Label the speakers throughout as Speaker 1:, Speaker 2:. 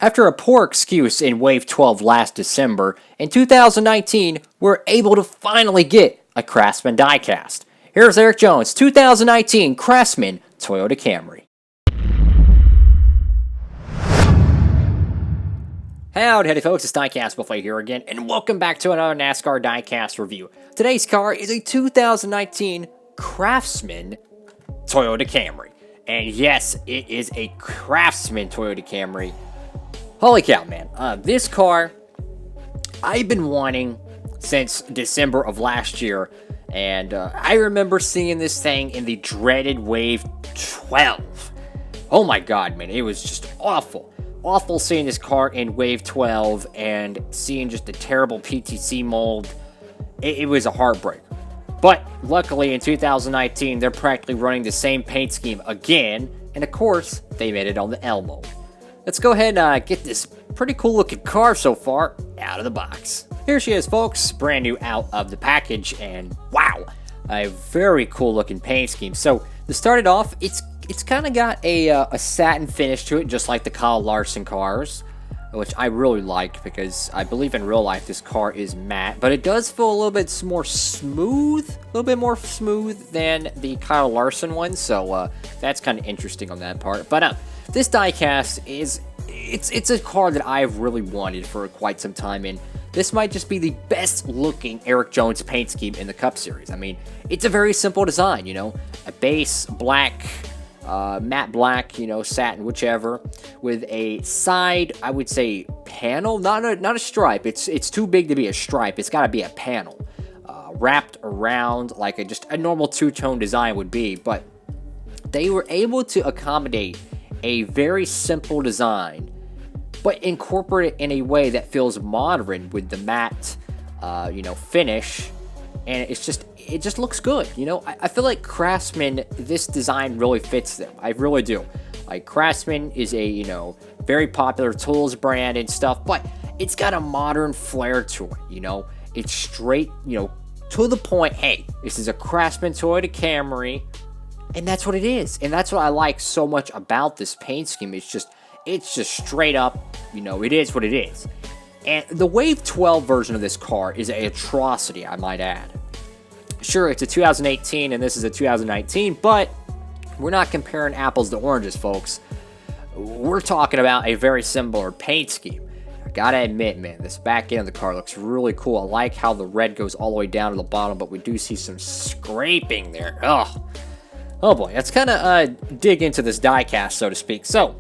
Speaker 1: After a poor excuse in Wave 12 last December, in 2019, we're able to finally get a CRAFTSMAN diecast. Here's Eric Jones' 2019 CRAFTSMAN Toyota Camry. Howdy folks, it's Diecastbuffet here again, and welcome back to another NASCAR Diecast review. Today's car is a 2019 CRAFTSMAN Toyota Camry. And yes, it is a CRAFTSMAN Toyota Camry. Holy cow, man. This car, I've been wanting since December of last year. And I remember seeing this thing in the dreaded Wave 12. Oh my god, man. It was just awful. Awful seeing this car in Wave 12 and seeing just the terrible PTC mold. It was a heartbreak. But luckily in 2019, they're practically running the same paint scheme again. And of course, they made it on the L mold. Let's go ahead and get this pretty cool looking car so far out of the box. Here she is, folks, brand new out of the package, and wow, a very cool looking paint scheme. So to start it off, it's kind of got a satin finish to it, just like the Kyle Larson cars, which I really like because I believe in real life this car is matte, but it does feel a little bit more smooth, than the Kyle Larson one, so that's kind of interesting on that part. But this diecast it's a car that I've really wanted for quite some time, and this might just be the best looking Eric Jones paint scheme in the Cup Series. I mean, it's a very simple design, you know, a base black, matte black, you know, satin, whichever, with a side, I would say, panel, not a stripe. It's too big to be a stripe. It's got to be a panel, wrapped around like just a normal two-tone design would be. But they were able to accommodate a very simple design, but incorporate it in a way that feels modern with the matte, you know, finish, and it just looks good. You know, I feel like CRAFTSMAN, this design really fits them. I really do. Like, CRAFTSMAN is a, you know, very popular tools brand and stuff, but it's got a modern flair to it. You know, it's straight, you know, to the point. Hey, this is a CRAFTSMAN Toyota Camry. And that's what it is. And that's what I like so much about this paint scheme. It's just straight up, you know, it is what it is. And the Wave 12 version of this car is an atrocity, I might add. Sure, it's a 2018 and this is a 2019, but we're not comparing apples to oranges, folks. We're talking about a very similar paint scheme. I gotta admit, man, this back end of the car looks really cool. I like how the red goes all the way down to the bottom, but we do see some scraping there. Ugh. Oh boy, let's kind of dig into this diecast, so to speak. So,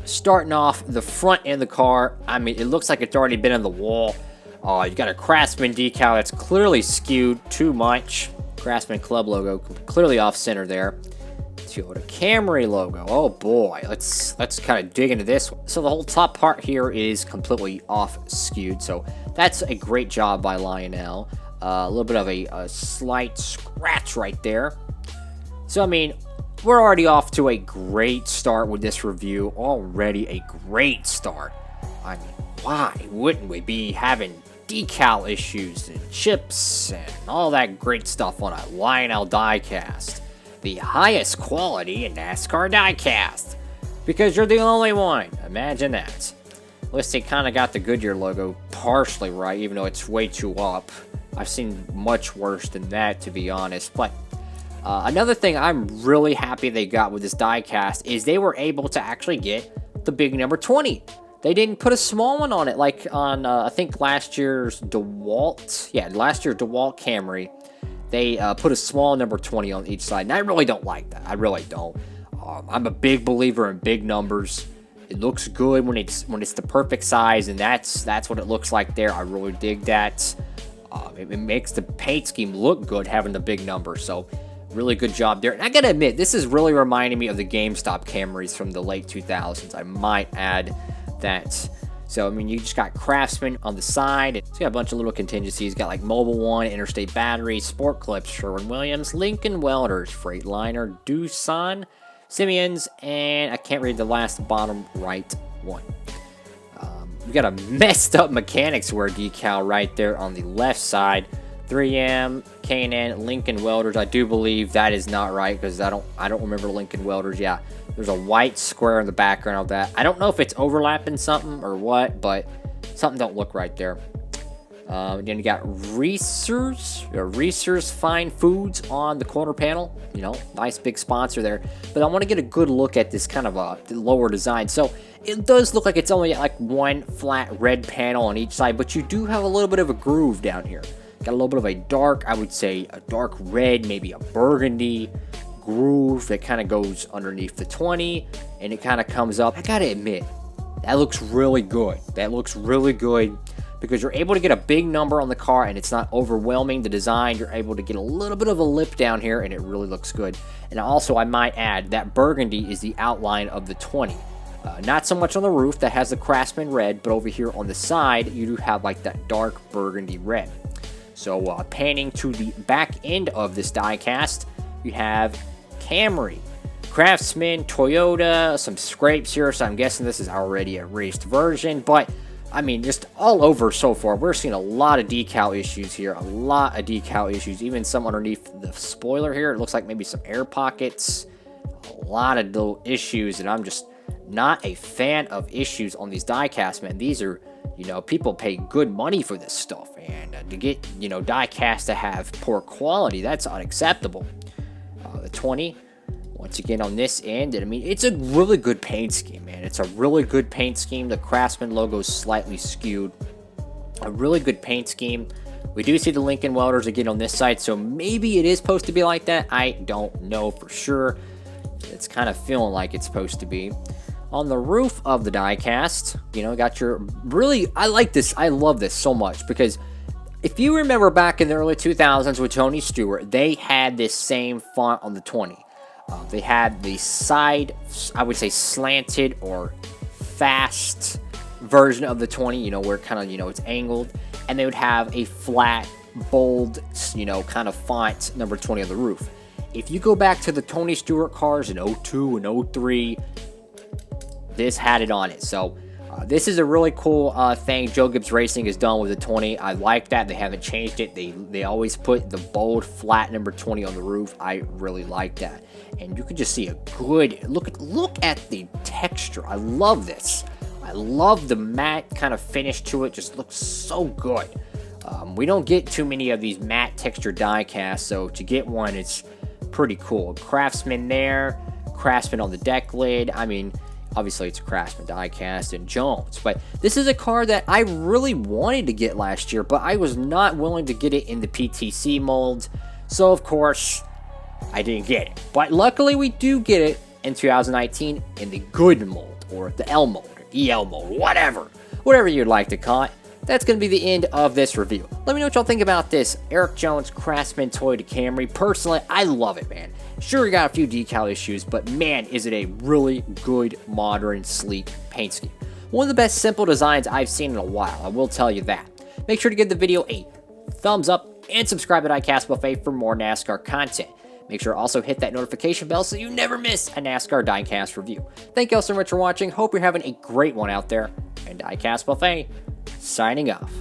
Speaker 1: starting off the front end of the car, I mean, it looks like it's already been in the wall. You got a CRAFTSMAN decal that's clearly skewed too much. CRAFTSMAN Club logo clearly off center there. Toyota Camry logo. Oh boy, let's kind of dig into this one. So the whole top part here is completely off skewed. So that's a great job by Lionel. A little bit of a slight scratch right there. So, I mean, we're already off to a great start with this review. Already a great start. I mean, why wouldn't we be having decal issues and chips and all that great stuff on a Lionel diecast? The highest quality in NASCAR diecast. Because you're the only one. Imagine that. At least they kind of got the Goodyear logo partially right, even though it's way too up. I've seen much worse than that, to be honest. But another thing I'm really happy they got with this diecast is they were able to actually get the big number 20. They didn't put a small one on it like on, I think, last year's DeWalt. Yeah, last year's DeWalt Camry. They put a small number 20 on each side, and I really don't like that. I really don't. I'm a big believer in big numbers. It looks good when it's the perfect size, and that's what it looks like there. I really dig that. It makes the paint scheme look good having the big number, so really good job there. And I gotta admit, this is really reminding me of the GameStop Camrys from the late 2000s. I might add that. So, I mean, you just got CRAFTSMAN on the side. It's got a bunch of little contingencies. Got like Mobile One, Interstate Battery, Sport Clips, Sherwin-Williams, Lincoln Welders, Freightliner, Doosan, Simeon's, and I can't read the last bottom right one. We got a messed up Mechanics Wear decal right there on the left side. 3M, K&N, Lincoln Welders. I do believe that is not right because I don't remember Lincoln Welders. Yeah, There's a white square in the background of that. I don't know if it's overlapping something or what, but something don't look right there. Then you got Reese's Fine Foods on the corner panel. You know, nice big sponsor there. But I want to get a good look at this kind of lower design. So it does look like it's only like one flat red panel on each side, but you do have a little bit of a groove down here. Got a little bit of a dark, I would say a dark red, maybe a burgundy groove that kind of goes underneath the 20, and it kind of comes up. I gotta admit, that looks really good. That looks really good because you're able to get a big number on the car and it's not overwhelming the design. You're able to get a little bit of a lip down here and it really looks good. And also, I might add that burgundy is the outline of the 20. Not so much on the roof that has the Craftsman red, but over here on the side, you do have like that dark burgundy red. So panning to the back end of this diecast, you have CAMRY, CRAFTSMAN, Toyota, some scrapes here, so I'm guessing this is already a raced version, but I mean, just all over so far, we're seeing a lot of decal issues here, even some underneath the spoiler here. It looks like maybe some air pockets, a lot of little issues, and I'm just not a fan of issues on these diecasts, man. These are, you know, people pay good money for this stuff, and to get, you know, diecasts to have poor quality, that's unacceptable. The 20, once again on this end, and I mean, it's a really good paint scheme, man. It's a really good paint scheme. The Craftsman logo is slightly skewed. A really good paint scheme. We do see the Lincoln welders again on this side, so maybe it is supposed to be like that. I don't know for sure. It's kind of feeling like it's supposed to be. On the roof of the diecast, you know, got your really, I like this. I love this so much because if you remember back in the early 2000s with Tony Stewart, they had this same font on the 20. They had the side, I would say, slanted or fast version of the 20, you know, where kind of, you know, it's angled. And they would have a flat, bold, you know, kind of font number 20 on the roof. If you go back to the Tony Stewart cars in 02 and 03, this had it on it. So this is a really cool thing Joe Gibbs Racing has done with the 20. I like that. They haven't changed it. They always put the bold, flat number 20 on the roof. I really like that. And you can just see a good look at the texture. I love this. I love the matte kind of finish to it. Just looks so good. We don't get too many of these matte texture die casts, so to get one, it's pretty cool. Craftsman there, Craftsman on the deck lid. I mean, obviously it's a Craftsman diecast and Jones, but this is a car that I really wanted to get last year, but I was not willing to get it in the PTC mold, so of course I didn't get it. But luckily we do get it in 2019 in the good mold, or the L mold, or EL mold, whatever you'd like to call it. That's going to be the end of this review. Let me know what y'all think about this ERIK Jones Craftsman Toyota Camry. Personally, I love it, man. Sure, we got a few decal issues, but man, is it a really good, modern, sleek paint scheme. One of the best simple designs I've seen in a while, I will tell you that. Make sure to give the video a thumbs up and subscribe to Diecastbuffet for more NASCAR content. Make sure to also hit that notification bell so you never miss a NASCAR Diecast review. Thank you all so much for watching. Hope you're having a great one out there. And Diecastbuffet, signing off.